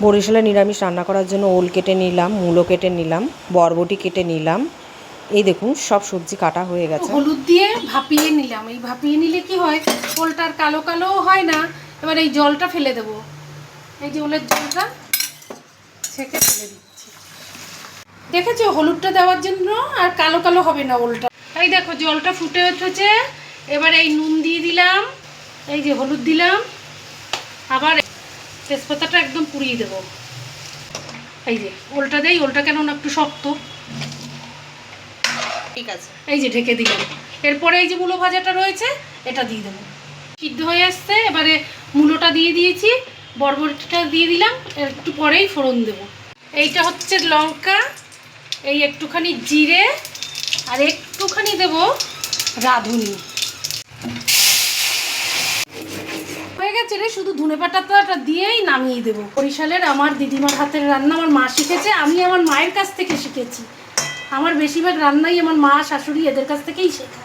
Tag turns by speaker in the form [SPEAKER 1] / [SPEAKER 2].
[SPEAKER 1] বরিশালে নিরামিষ রান্না করার জন্য ওল কেটে নিলাম, মূলো কেটে নিলাম, বরবটি কেটে নিলাম। এই দেখুন সব সবজি কাটা হয়ে গেছে।
[SPEAKER 2] হলুদ দিয়ে ভাপিয়ে নিলাম। এই ভাপিয়ে নিলে কি হয়, ওলটার কালো কালোও হয় না। এবার এই জলটা ফেলে দেবো, এই যে ওলের জলটা ছেঁকে ফেলে দিচ্ছি। দেখেছো, হলুদটা দেওয়ার জন্য আর কালো কালো হবে না ওলটা। এই দেখো জলটা ফুটে উঠেছে। এবার এই নুন দিয়ে দিলাম, এই যে হলুদ দিলাম, আবার তেজপাতাটা একদম পুড়িয়ে দেবো। এই যে ওলটা দেই, ওলটা কেন না একটু শক্ত,
[SPEAKER 1] ঠিক আছে।
[SPEAKER 2] এই যে ঢেকে দিলাম। এরপরে এই যে মূলো ভাজাটা রয়েছে এটা দিয়ে দেবো। সিদ্ধ হয়ে আসছে, এবারে মূলোটা দিয়ে দিয়েছি, বরবটিটা দিয়ে দিলাম, একটু পরেই ফোড়ন দেবো। এইটা হচ্ছে লঙ্কা, এই একটুখানি জিরে, আর একটুখানি দেব রাঁধুনি। হয়ে গেছে রে, শুধু ধনেপাতাটা দিয়েই নামিয়ে দেবো। বরিশালের আমার দিদিমার হাতের রান্না আমার মা শিখেছে, আমি আমার মায়ের কাছ থেকে শিখেছি। আমার বেশিরভাগ রান্নাই আমার মা, শাশুড়ি এদের কাছ থেকেই শেখা।